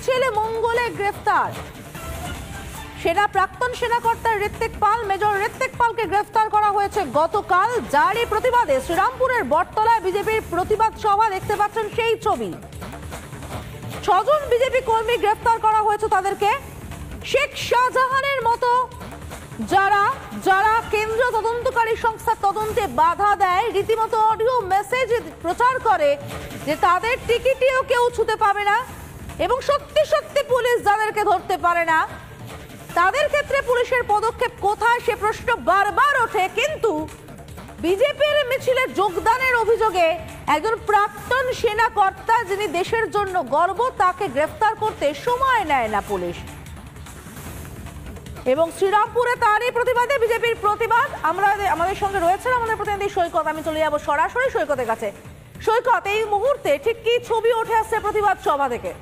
মিছিল মঙ্গলে গ্রেফতার সেনা প্রাক্তন সেনাকর্তা ঋত্বিক পাল। মেজর ঋত্বিক পালকে গ্রেফতার করা হয়েছে গতকাল। যারই প্রতিবাদে শ্রীরামপুরের বটতলায় বিজেপির প্রতিবাদ সভা, দেখতে পাচ্ছেন সেই ছবি। 6 জন বিজেপি কর্মী গ্রেফতার করা হয়েছে তাদেরকে। শেখ শাহজাহানের মতো যারা কেন্দ্রীয় তদন্তকারী সংস্থার তদন্তে বাধা দেয়, রীতিমতো অডিও মেসেজ প্রচার করে যে তাদের টিকিটিও কেউ ছুতে পাবে না, এবং সত্যি সত্যি পুলিশ যাদেরকে ধরতে পারে না তাদের ক্ষেত্রে পুলিশের পদক্ষেপ কোথায় সে প্রশ্ন বারবার ওঠে। কিন্তু বিজেপির মিছিলে যোগদানের অভিযোগে একজন প্রাক্তন সেনাকর্তা, যিনি দেশের জন্য গর্ব, তাকে গ্রেফতার করতে সময় নেয় না পুলিশ। এবং শ্রীরামপুরে তারই প্রতিবাদে বিজেপির প্রতিবাদ। আমাদের সঙ্গে রয়েছেন আমাদের প্রতিনিধি সৈকত। আমি চলে যাব সরাসরি সৈকতের কাছে। সৈকত, এই মুহূর্তে ঠিক কি ছবি উঠে আসছে প্রতিবাদ সভা থেকে?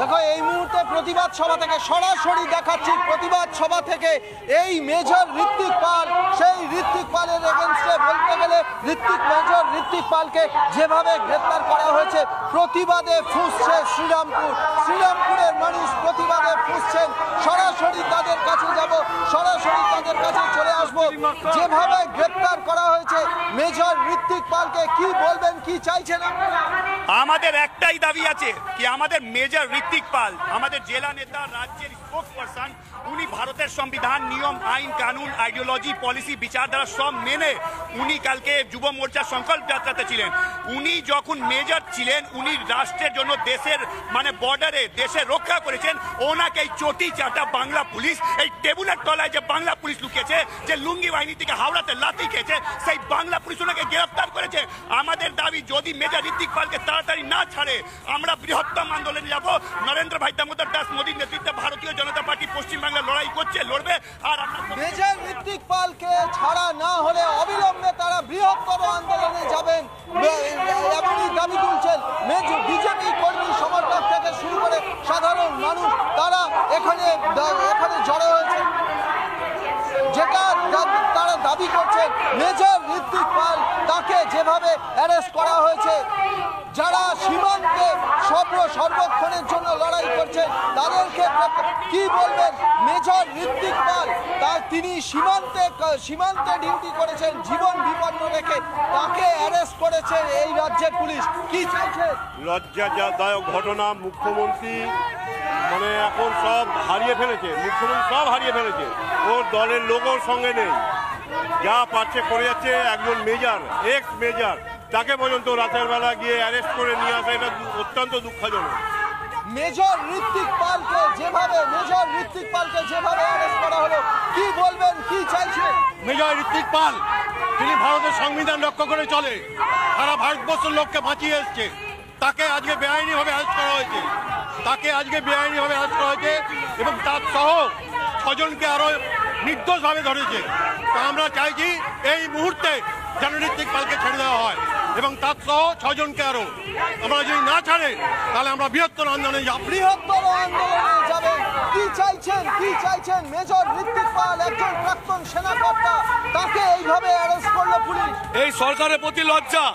দেখো, এই মুহূর্তে প্রতিবাদ সভা থেকে সরাসরি দেখাচ্ছি। প্রতিবাদ সভা থেকে এই মেজর ঋত্বিক পাল, সেই ঋত্বিক পালের এগেনস্টে বলতে গেলে মেজর ঋত্বিক পালকে যেভাবে গ্রেফতার করা হয়েছে, প্রতিবাদে ফুঁসছে শ্রীরামপুরের মানুষ প্রতিবাদে ফুঁসছেন। সরাসরি তাদের কাছে যাব, সরাসরি তাদের কাছে চলে আসব। যেভাবে গ্রেফতার করা হয়েছে মেজর ঋত্বিক পালকে, কি বলবেন, কি চাইছেন? আমাদের একটাই দাবি আছে কি আমাদের মেজর ঋত্বিক পাল, আমাদের জেলা নেতা, রাজ্যের স্পোকসপারসন, উনি ভারতের সংবিধান, নিয়ম, আইন, কানুন, আইডিওলজি, পলিসি, বিচারধারা সব মেনে উনি কালকে যুব মোর্চার সংকল্প যাত্রাতে ছিলেন। উনি যখন মেজর ছিলেন, উনি রাষ্ট্রের জন্য, দেশের বর্ডারে দেশের রক্ষা করেছেন। ওনাকে এই চটি চাটা বাংলা পুলিশ, এই টেবুলের তলায় যে বাংলা পুলিশ লুকিয়েছে, যে লুঙ্গি বাহিনী থেকে হাওড়াতে লাথি খেয়েছে, সেই বাংলা পুলিশ ওনাকে গ্রেফতার করেছে। আমাদের দাবি, যদি মেজর ঋত্বিক পালকে তাড়াতাড়ি না ছাড়ে, আমরা বৃহত্তম আন্দোলনে যাব। নরেন্দ্র ভাই দামোদর দাস মোদীর নেতৃত্বে ভারতীয় জনতা পার্টি পশ্চিমবাংলা লড়াই করছে, লড়বে। আর মেজর ঋত্বিক পালকে ছাড়া না হলে অবিলম্বে তারা বৃহত্তর আন্দোলনে যাবেন, এমনই দাবি তুলছেন বিজেপি কর্মী সমর্থক থেকে শুরু করে সাধারণ মানুষ। তারা এখানে জড়ো হয়েছে, যেটা তারা দাবি করছেন মেজর ঋত্বিক পাল, তাকে যেভাবে অ্যারেস্ট করা হয়েছে, যারা সীমান্তে সর্বক্ষণের জন্য লড়াই করছেন তাদেরকে কি বলবেন? মেজর ঋত্বিক পাল, তিনি সীমান্তে ডিউটি করেছেন, জীবন বিপন্ন রেখে তাকে অ্যারেস্ট করেছে এই রাজ্যের পুলিশ। কি চাইছে? লজ্জাদায়ক ঘটনা। মুখ্যমন্ত্রী এখন সব হারিয়ে ফেলেছে, মুখ্যমন্ত্রী সব হারিয়ে ফেলেছে, ওর দলের লোক ওর সঙ্গে নেই, যা পাচ্ছে করে যাচ্ছে। একজন মেজর, এক্স মেজর, তাকে পর্যন্ত রাতের বেলা গিয়ে অ্যারেস্ট করে নিয়ে আসা, এটা অত্যন্ত দুঃখজনক। মেজর ঋত্বিক পালকে যেভাবে অ্যারেস্ট করা হলো, কি বলবেন, কি চাইছেন? মেজর ঋত্বিক পাল, তিনি ভারতের সংবিধান রক্ষা করে চলে, সারা ভারতবর্ষের লোককে বাঁচিয়ে এসছে। তাকে আজকে বেআইনিভাবে অ্যারেস্ট করা হয়েছে, এবং তার সহ 6 জনকে আরো নির্দোষভাবে ধরেছে। তা আমরা চাইছি এই মুহূর্তে যেন ঋত্বিক পালকে ছেড়ে দেওয়া হয়, এবং তার সহ 6 জনকে আরো। আমরা যদি না ছাড়ে তাহলে আমরা বৃহত্তর আন্দোলনে যাব। কি চাইছেন? মেজর ঋত্বিক পাল একজন প্রাক্তন সেনাকর্তা, তাকে এইভাবে অ্যারেস্ট করলো পুলিশ। এই সরকারের প্রতি লজ্জা।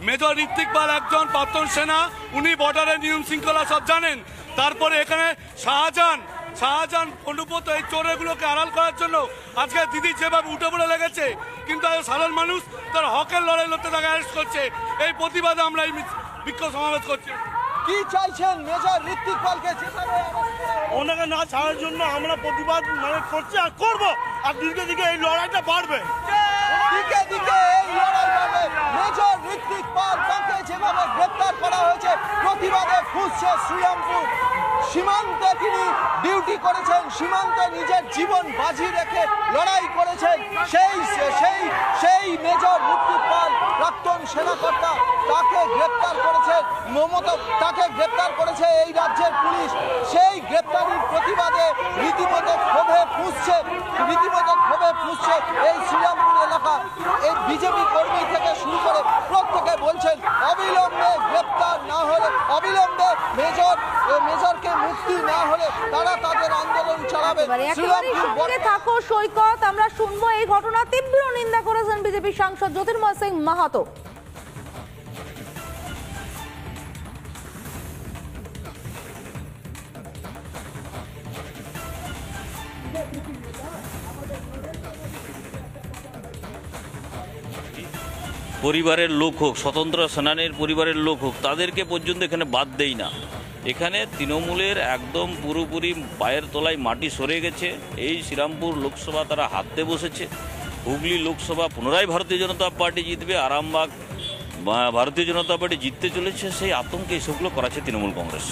মেজর ঋত্বিক পাল একজন প্রাক্তন সেনা, উনি বর্ডারের নিয়ম শৃঙ্খলা সব জানেন। তারপরে এখানে শাহজাহান অনুব্রত এই চোরেগুলোকে আড়াল করার জন্য আজকে দিদি যেভাবে উঠে পড়ে লেগেছে, কিন্তু সাধারণ মানুষ তার হকের লড়াই লড়তে তাকে অ্যারেস্ট করছে। এই প্রতিবাদে আমরা এই বিক্ষোভ সমাবেশ করছি। কি চাইছেন মেজর ঋত্বিক পালকে? ওনাকে না ছাড়ার জন্য আমরা প্রতিবাদ করছি আর করবো, আর দিকে এই লড়াইটা বাড়বে। মেজর ঋত্বিক পাল, তাকে যেভাবে গ্রেফতার করা হয়েছে, প্রতিবাদে ফুঁসছে শ্রীরামপুর। সীমান্তে তিনি ডিউটি করেছেন, সীমান্তে নিজের জীবন বাজি রেখে লড়াই করেছেন। সেই মেজর ঋত্বিক পাল, প্রাক্তন সেনাকর্তা, তাকে গ্রেফতার করেছে এই রাজ্যের পুলিশ। সেই গ্রেফতারির প্রতিবাদে রীতিমতো ক্ষোভে ফুঁসছে এই শ্রীরামপুর এলাকা। এই বিজেপি কর্মী থেকে শুরু করে প্রত্যেকে বলছেন অবিলম্বে গ্রেফতার না হলে, অবিলম্বে মেজরকে মুক্তি না হলে তারা তাদের আন্দোলন চালাবে। থাকো সৈকত, আমরা শুনবো এই ঘটনা। তীব্র নিন্দা করেছেন বিজেপি সাংসদ জ্যোতির্ময় সিং মাহাতো। পরিবারের লোক হোক, স্বতন্ত্র সেনানীর পরিবারের লোক হোক, তাদেরকে পর্যন্ত এখানে বাদ দেই না। এখানে তৃণমূলের একদম পুরোপুরি পায়ের তলায় মাটি সরে গেছে। এই শ্রীরামপুর লোকসভা তারা হাততে বসেছে। হুগলি লোকসভা পুনরায় ভারতীয় জনতা পার্টি জিতবে, আরামবাগ ভারতীয় জনতা পার্টি জিততে চলেছে। সেই আতঙ্কে এসবগুলো করাচ্ছে তৃণমূল কংগ্রেস।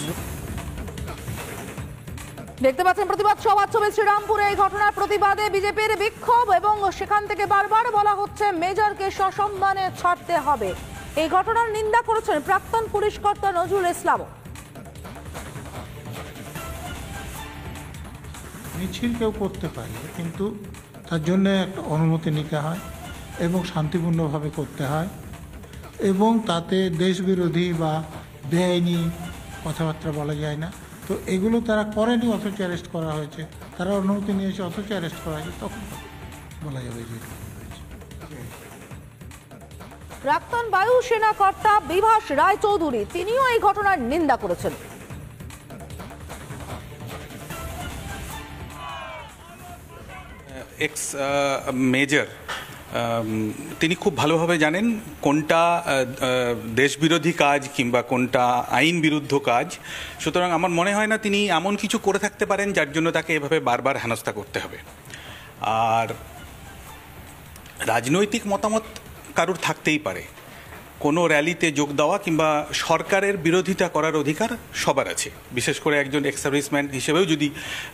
দেখতে পাচ্ছেন প্রতিবাদ সভা ছবি শ্রীরামপুরে। এই ঘটনার প্রতিবাদে বিজেপির বিক্ষোভ এবং সেখান থেকে বারবার বলা হচ্ছে মেজরকে সসম্মানে ছাড়তে হবে। এই ঘটনার নিন্দা করেছেন প্রাক্তন পুলিশ কর্তা নজরুল ইসলাম। মিছিল কেউ করতে পারে, কিন্তু তার জন্য একটা অনুমতি নিতে হয় এবং শান্তিপূর্ণভাবে করতে হয়, এবং তাতে দেশবিরোধী বা বেআইনি কথাবার্তা বলা যায় না। তো এগুলো তারা করেনি, অথচ অ্যারেস্ট করা হয়েছে। তারা অনুমতি নিয়েছে, অথচ অ্যারেস্ট করা হয়েছে, তখন বলা যাবে যে প্রাক্তন বায়ুসেনা কর্তা বিভাস রায়চৌধুরী তিনিও এই ঘটনার নিন্দা করেছেন। এক্স মেজর তিনি খুব ভালোভাবে জানেন কোনটা দেশবিরোধী কাজ কিংবা কোনটা আইন বিরুদ্ধ কাজ। সুতরাং আমার মনে হয় না তিনি এমন কিছু করে থাকতে পারেন যার জন্য তাকে এভাবে বারবার হেনস্থা করতে হবে। আর রাজনৈতিক মতামত কারুর থাকতেই পারে, কোনো র্যালিতে যোগ দেওয়া কিংবা সরকারের বিরোধিতা করার অধিকার সবার আছে। বিশেষ করে একজন এক্স সার্ভিসম্যান হিসেবেও যদি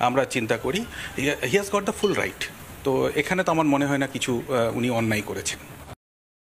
আমরা চিন্তা করি, he has got the full right. তো এখানে তো আমার মনে হয় না কিছু উনি অন্যায় করেছেন।